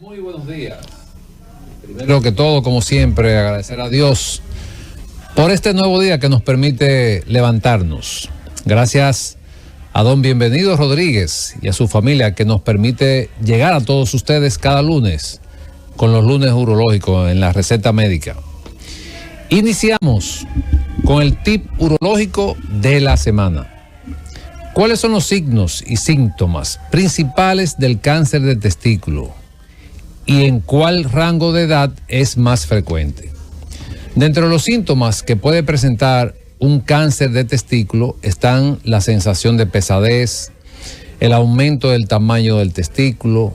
Muy buenos días. Primero que todo, como siempre, agradecer a Dios por este nuevo día que nos permite levantarnos. Gracias a don Bienvenido Rodríguez y a su familia que nos permite llegar a todos ustedes cada lunes con los lunes urológicos en la receta médica. Iniciamos con el tip urológico de la semana. ¿Cuáles son los signos y síntomas principales del cáncer de testículo? ¿Y en cuál rango de edad es más frecuente? Dentro de los síntomas que puede presentar un cáncer de testículo están la sensación de pesadez, el aumento del tamaño del testículo,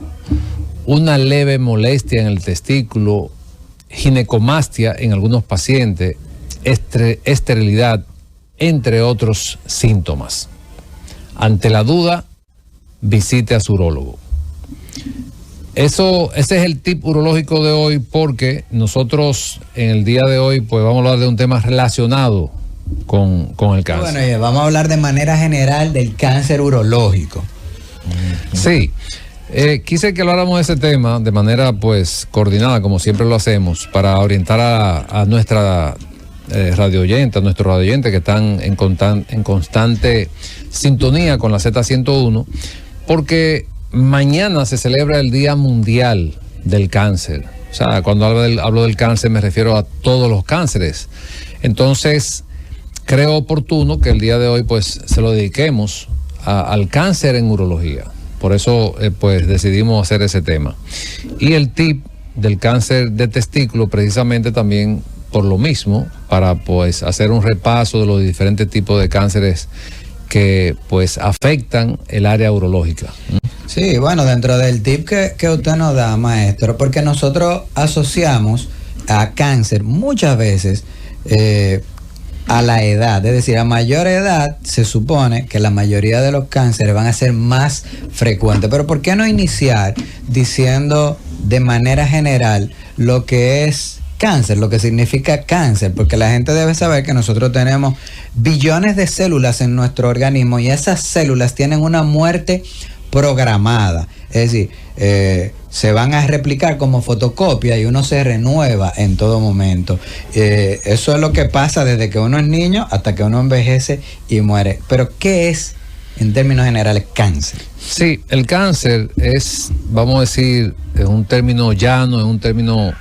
una leve molestia en el testículo, ginecomastia en algunos pacientes, esterilidad, entre otros síntomas. Ante la duda, visite a su urólogo. Ese es el tip urológico de hoy, porque nosotros en el día de hoy pues vamos a hablar de un tema relacionado con el cáncer. Bueno, vamos a hablar de manera general del cáncer urológico. Sí, quise que habláramos de ese tema de manera pues coordinada, como siempre lo hacemos, para orientar a nuestra radio oyente, a nuestros radio oyentes que están en constante sintonía con la Z101, porque mañana se celebra el Día Mundial del Cáncer. O sea, cuando hablo del cáncer me refiero a todos los cánceres. Entonces, creo oportuno que el día de hoy pues se lo dediquemos al cáncer en urología. Por eso pues decidimos hacer ese tema. Y el tip del cáncer de testículo precisamente también por lo mismo, para pues hacer un repaso de los diferentes tipos de cánceres que pues afectan el área urológica. Sí, bueno, dentro del tip que usted nos da, maestro, porque nosotros asociamos a cáncer muchas veces a la edad, es decir, a mayor edad se supone que la mayoría de los cánceres van a ser más frecuentes, pero ¿por qué no iniciar diciendo de manera general lo que es cáncer, lo que significa cáncer? Porque la gente debe saber que nosotros tenemos billones de células en nuestro organismo y esas células tienen una muerte programada, es decir, se van a replicar como fotocopia y uno se renueva en todo momento. Eso es lo que pasa desde que uno es niño hasta que uno envejece y muere. Pero ¿qué es, en términos generales, cáncer? Sí, el cáncer es, vamos a decir, en un término llano, en un término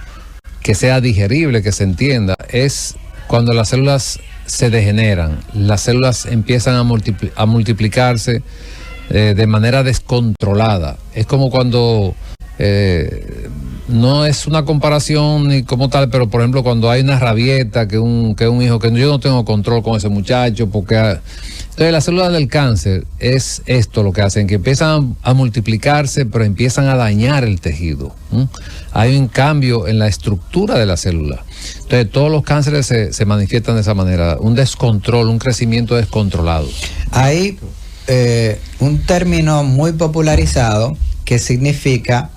que sea digerible, que se entienda, es cuando las células se degeneran, las células empiezan a multiplicarse de manera descontrolada. Es como cuando, no es una comparación ni como tal, pero por ejemplo cuando hay una rabieta, que un hijo, que yo no tengo control con ese muchacho, porque... Entonces las células del cáncer es esto lo que hacen, que empiezan a multiplicarse, pero empiezan a dañar el tejido. Hay un cambio en la estructura de la célula. Entonces todos los cánceres se manifiestan de esa manera, un descontrol, un crecimiento descontrolado. Hay un término muy popularizado que significa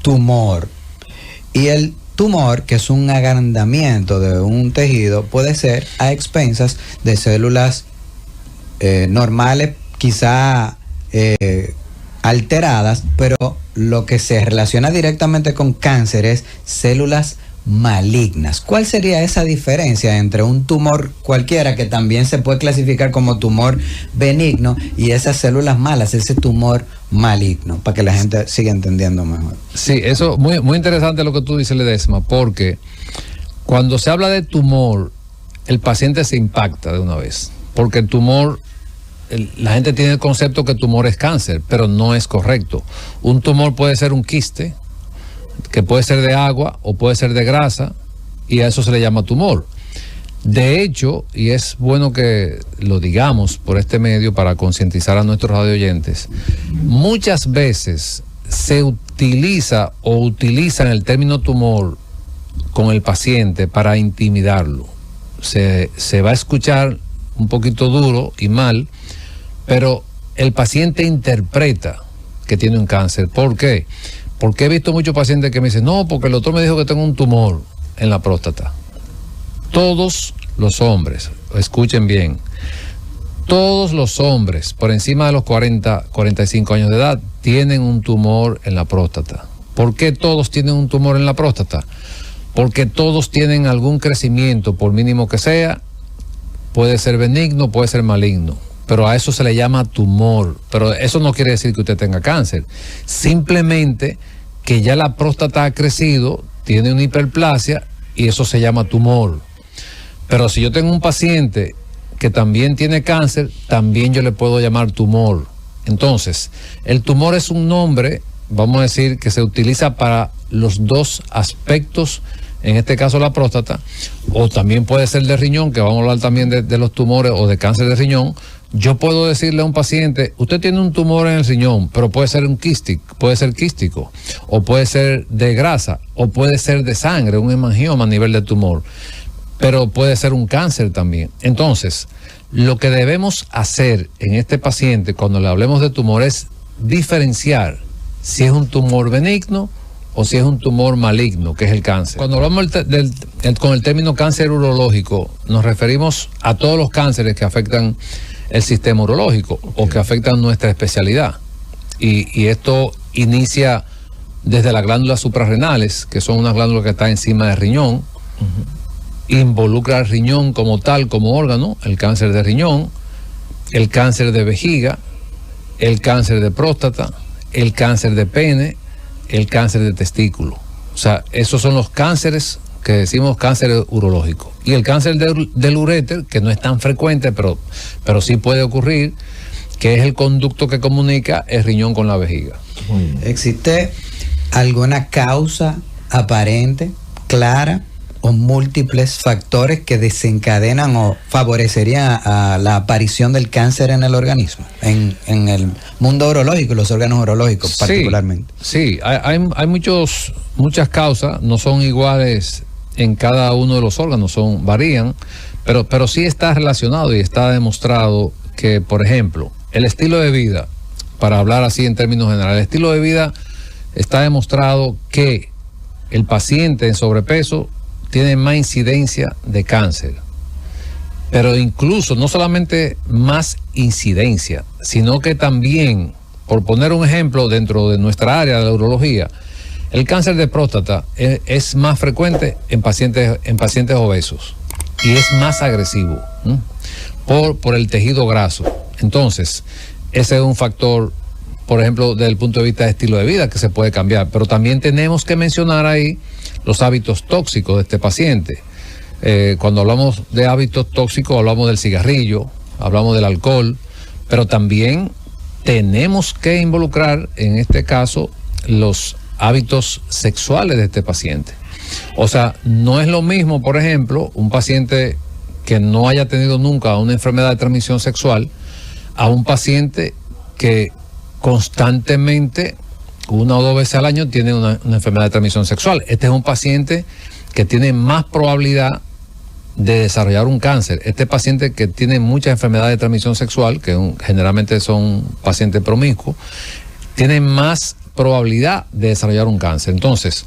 tumor. Y el tumor, que es un agrandamiento de un tejido, puede ser a expensas de células normales, quizá alteradas, pero lo que se relaciona directamente con cáncer es células malignas. ¿Cuál sería esa diferencia entre un tumor cualquiera, que también se puede clasificar como tumor benigno, y esas células malas, ese tumor maligno, para que la gente siga entendiendo mejor? Sí, eso muy, muy interesante lo que tú dices, Ledesma, porque cuando se habla de tumor, el paciente se impacta de una vez, porque el tumor, la gente tiene el concepto que el tumor es cáncer, pero no es correcto. Un tumor puede ser un quiste, que puede ser de agua o puede ser de grasa, y a eso se le llama tumor. De hecho, y es bueno que lo digamos por este medio para concientizar a nuestros radioyentes, muchas veces se utiliza o utilizan el término tumor con el paciente para intimidarlo. Se va a escuchar un poquito duro y mal, pero el paciente interpreta que tiene un cáncer. ¿Por qué? Porque he visto muchos pacientes que me dicen, no, porque el doctor me dijo que tengo un tumor en la próstata. Todos los hombres, escuchen bien, todos los hombres por encima de los 40, 45 años de edad tienen un tumor en la próstata. ¿Por qué todos tienen un tumor en la próstata? Porque todos tienen algún crecimiento, por mínimo que sea, puede ser benigno, puede ser maligno, pero a eso se le llama tumor. Pero eso no quiere decir que usted tenga cáncer, simplemente que ya la próstata ha crecido, tiene una hiperplasia y eso se llama tumor. Pero si yo tengo un paciente que también tiene cáncer, también yo le puedo llamar tumor. Entonces, el tumor es un nombre, vamos a decir, que se utiliza para los dos aspectos, en este caso la próstata, o también puede ser de riñón, que vamos a hablar también de los tumores o de cáncer de riñón. Yo puedo decirle a un paciente, usted tiene un tumor en el riñón, pero puede ser puede ser quístico, o puede ser de grasa, o puede ser de sangre, un hemangioma a nivel de tumor, pero puede ser un cáncer también. Entonces, lo que debemos hacer en este paciente cuando le hablemos de tumor es diferenciar si es un tumor benigno o si es un tumor maligno, que es el cáncer. Cuando hablamos con el término cáncer urológico, nos referimos a todos los cánceres que afectan el sistema urológico o que afectan nuestra especialidad. Y esto inicia desde las glándulas suprarrenales, que son unas glándulas que están encima del riñón, involucra al riñón como tal, como órgano, el cáncer de riñón, el cáncer de vejiga, el cáncer de próstata, el cáncer de pene, el cáncer de testículo. O sea, esos son los cánceres que decimos cáncer urológico. Y el cáncer del uréter, que no es tan frecuente, pero sí puede ocurrir, que es el conducto que comunica el riñón con la vejiga. ¿Existe alguna causa aparente, clara, o múltiples factores que desencadenan o favorecerían a la aparición del cáncer en el organismo, en el mundo urológico y los órganos urológicos particularmente? Sí, hay muchas causas, no son iguales en cada uno de los órganos, varían, pero sí está relacionado y está demostrado que, por ejemplo, el estilo de vida, para hablar así en términos generales, el estilo de vida está demostrado que el paciente en sobrepeso tiene más incidencia de cáncer, pero incluso no solamente más incidencia, sino que también, por poner un ejemplo dentro de nuestra área de la urología, el cáncer de próstata es más frecuente en pacientes obesos y es más agresivo por el tejido graso. Entonces, ese es un factor, por ejemplo, desde el punto de vista de estilo de vida, que se puede cambiar, pero también tenemos que mencionar ahí los hábitos tóxicos de este paciente. Cuando hablamos de hábitos tóxicos, hablamos del cigarrillo, hablamos del alcohol, pero también tenemos que involucrar, en este caso, los hábitos sexuales de este paciente. O sea, no es lo mismo, por ejemplo, un paciente que no haya tenido nunca una enfermedad de transmisión sexual a un paciente que constantemente, 1 o 2 veces al año, tiene una enfermedad de transmisión sexual. Este es un paciente que tiene más probabilidad de desarrollar un cáncer. Este paciente que tiene muchas enfermedades de transmisión sexual, que generalmente son pacientes promiscuos, tiene más probabilidad de desarrollar un cáncer. Entonces,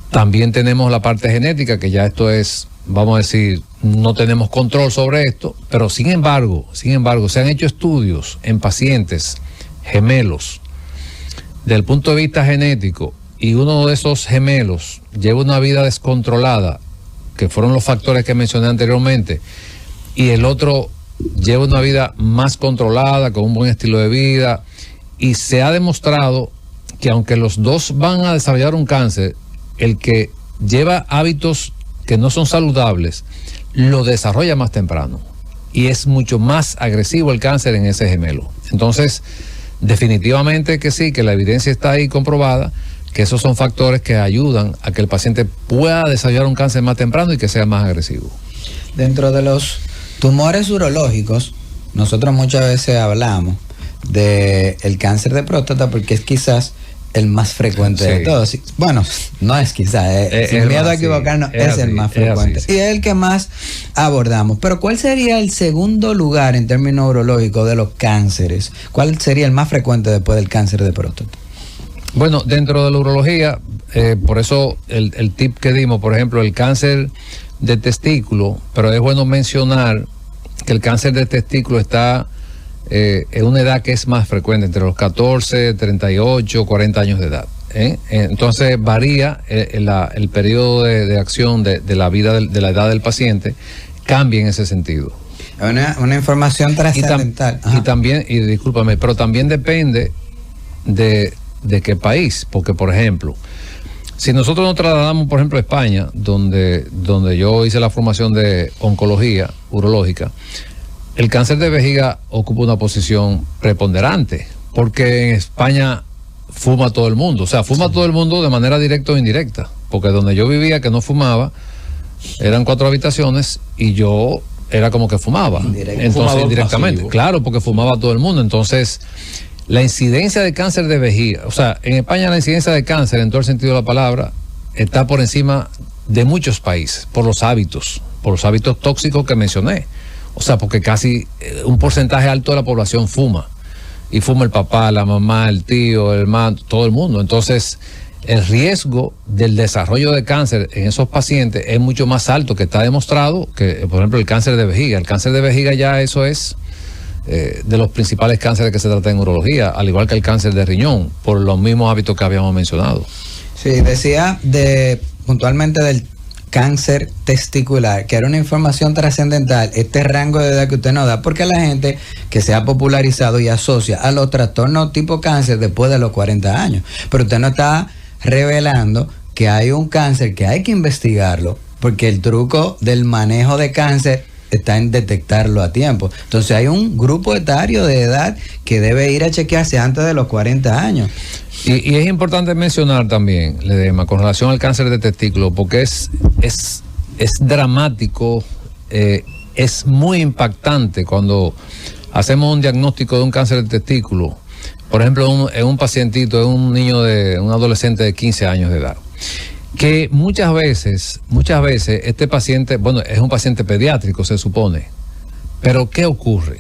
también tenemos la parte genética, que ya esto es, vamos a decir, no tenemos control sobre esto, pero sin embargo, se han hecho estudios en pacientes gemelos desde el punto de vista genético, y uno de esos gemelos lleva una vida descontrolada, que fueron los factores que mencioné anteriormente, y el otro lleva una vida más controlada, con un buen estilo de vida, y se ha demostrado que aunque los dos van a desarrollar un cáncer, el que lleva hábitos que no son saludables, lo desarrolla más temprano, y es mucho más agresivo el cáncer en ese gemelo. Entonces, definitivamente que sí, que la evidencia está ahí comprobada, que esos son factores que ayudan a que el paciente pueda desarrollar un cáncer más temprano y que sea más agresivo. Dentro de los tumores urológicos, nosotros muchas veces hablamos del cáncer de próstata porque es quizás el más frecuente de todos. Bueno, no es quizás, sin miedo a equivocarnos, es el más frecuente. Y es el que más abordamos. Pero ¿cuál sería el segundo lugar en términos urológicos de los cánceres? ¿Cuál sería el más frecuente después del cáncer de próstata? Bueno, dentro de la urología, por eso el tip que dimos, por ejemplo, el cáncer de testículo, pero es bueno mencionar que el cáncer de testículo está en una edad que es más frecuente, entre los 14, 38, 40 años de edad. Entonces varía el periodo de acción de la vida de la edad del paciente, cambia en ese sentido. Una información trascendental. Y también, y discúlpame, pero también depende de qué país, porque por ejemplo, si nosotros nos trasladamos, por ejemplo, a España, donde yo hice la formación de oncología urológica, el cáncer de vejiga ocupa una posición preponderante, porque en España fuma todo el mundo, o sea, fuma todo el mundo de manera directa o indirecta, porque donde yo vivía que no fumaba, eran 4 habitaciones y yo era como que fumaba, entonces indirectamente, masivo. Claro, porque fumaba todo el mundo, entonces la incidencia de cáncer de vejiga, o sea, en España la incidencia de cáncer en todo el sentido de la palabra está por encima de muchos países, por los hábitos tóxicos que mencioné, o sea, porque casi un porcentaje alto de la población fuma, y fuma el papá, la mamá, el tío, el hermano, todo el mundo, entonces el riesgo del desarrollo de cáncer en esos pacientes es mucho más alto, que está demostrado que, por ejemplo, el cáncer de vejiga. El cáncer de vejiga ya eso es de los principales cánceres que se tratan en urología, al igual que el cáncer de riñón, por los mismos hábitos que habíamos mencionado. Sí, decía puntualmente del cáncer testicular, que era una información trascendental, este rango de edad que usted nos da, porque la gente que se ha popularizado y asocia a los trastornos tipo cáncer después de los 40 años, pero usted no está revelando que hay un cáncer que hay que investigarlo, porque el truco del manejo de cáncer está en detectarlo a tiempo. Entonces hay un grupo etario de edad que debe ir a chequearse antes de los 40 años. Y es importante mencionar también, Ledesma, con relación al cáncer de testículo, porque es dramático, es muy impactante cuando hacemos un diagnóstico de un cáncer de testículo. Por ejemplo, en un pacientito, en un niño un adolescente de 15 años de edad, que muchas veces este paciente, bueno, es un paciente pediátrico, se supone, pero ¿qué ocurre?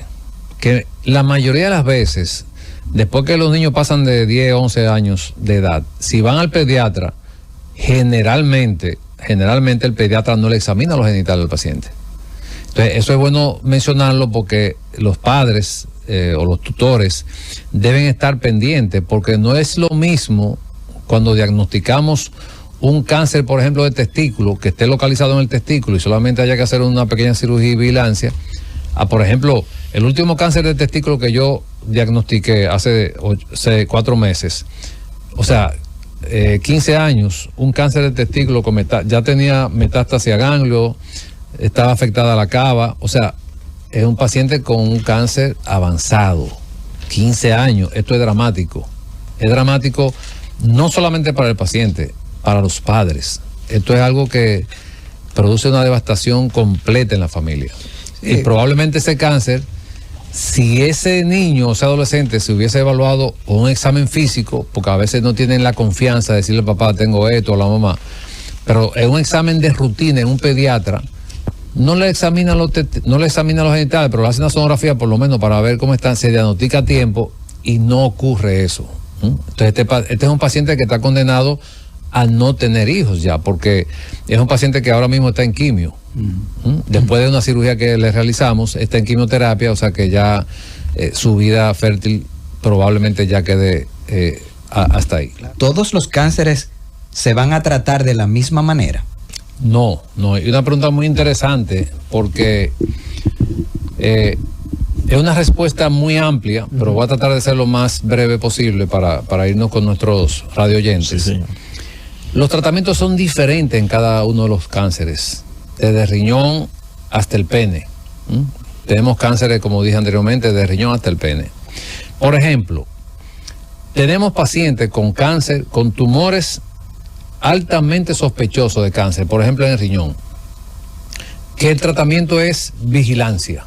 Que la mayoría de las veces, después que los niños pasan de 10, 11 años de edad, si van al pediatra, generalmente el pediatra no le examina los genitales del paciente. Entonces, eso es bueno mencionarlo porque los padres o los tutores deben estar pendientes, porque no es lo mismo cuando diagnosticamos un cáncer, por ejemplo, de testículo, que esté localizado en el testículo y solamente haya que hacer una pequeña cirugía y vigilancia, a, por ejemplo, el último cáncer de testículo que yo diagnostiqué hace 4 meses, o sea, 15 años, un cáncer de testículo ya tenía metástasis a ganglio, estaba afectada la cava, o sea, es un paciente con un cáncer avanzado, 15 años, esto es dramático no solamente para el paciente, para los padres, esto es algo que produce una devastación completa en la familia. Sí. Y probablemente ese cáncer, si ese niño o ese adolescente se hubiese evaluado con un examen físico, porque a veces no tienen la confianza de decirle al papá, tengo esto, o la mamá, pero en un examen de rutina en un pediatra, no le examina los genitales, pero le hace una sonografía por lo menos para ver cómo están, se diagnostica a tiempo y no ocurre eso. Entonces este es un paciente que está condenado a no tener hijos ya, porque es un paciente que ahora mismo está en quimio. Después de una cirugía que le realizamos, está en quimioterapia, o sea que ya su vida fértil probablemente ya quede hasta ahí. ¿Todos los cánceres se van a tratar de la misma manera? No, y una pregunta muy interesante, porque es una respuesta muy amplia, pero voy a tratar de ser lo más breve posible para irnos con nuestros radioyentes. Sí. Los tratamientos son diferentes en cada uno de los cánceres, desde riñón hasta el pene. Tenemos cánceres, como dije anteriormente, de riñón hasta el pene. Por ejemplo, tenemos pacientes con cáncer, con tumores altamente sospechosos de cáncer, por ejemplo en el riñón, que el tratamiento es vigilancia.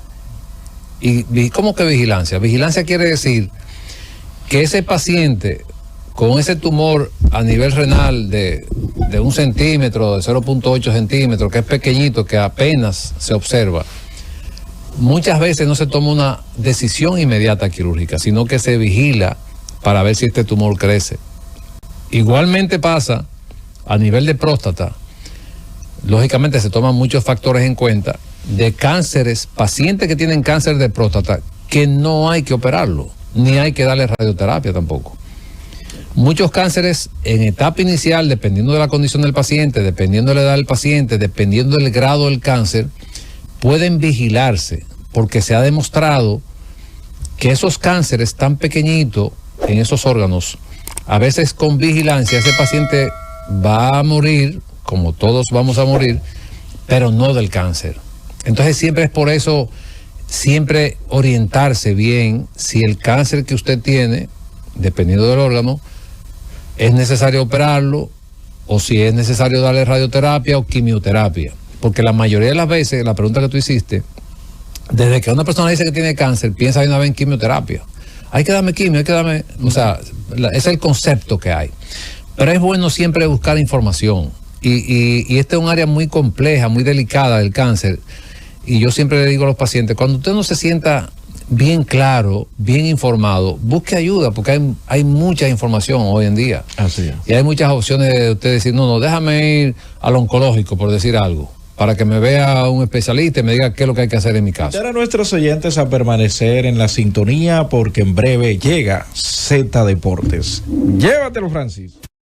¿Y cómo que vigilancia? Vigilancia quiere decir que ese paciente con ese tumor a nivel renal de 1 centímetro, de 0.8 centímetros, que es pequeñito, que apenas se observa, muchas veces no se toma una decisión inmediata quirúrgica, sino que se vigila para ver si este tumor crece. Igualmente pasa a nivel de próstata. Lógicamente se toman muchos factores en cuenta de cánceres, pacientes que tienen cáncer de próstata, que no hay que operarlo, ni hay que darle radioterapia tampoco. Muchos cánceres en etapa inicial, dependiendo de la condición del paciente, dependiendo de la edad del paciente, dependiendo del grado del cáncer, pueden vigilarse, porque se ha demostrado que esos cánceres tan pequeñitos en esos órganos, a veces con vigilancia, ese paciente va a morir, como todos vamos a morir, pero no del cáncer. Entonces siempre es por eso, siempre orientarse bien si el cáncer que usted tiene, dependiendo del órgano, es necesario operarlo o si es necesario darle radioterapia o quimioterapia. Porque la mayoría de las veces, la pregunta que tú hiciste, desde que una persona dice que tiene cáncer, piensa de una vez en quimioterapia. Hay que darme quimio, hay que darme... O sea, ese es el concepto que hay. Pero es bueno siempre buscar información. Y este es un área muy compleja, muy delicada del cáncer. Y yo siempre le digo a los pacientes, cuando usted no se sienta bien claro, bien informado, busque ayuda, porque hay mucha información hoy en día. Así es. Y hay muchas opciones de usted decir, no, déjame ir al oncológico, por decir algo, para que me vea un especialista y me diga qué es lo que hay que hacer en mi caso. Invitar a nuestros oyentes a permanecer en la sintonía, porque en breve llega Z Deportes. Llévatelo, Francis.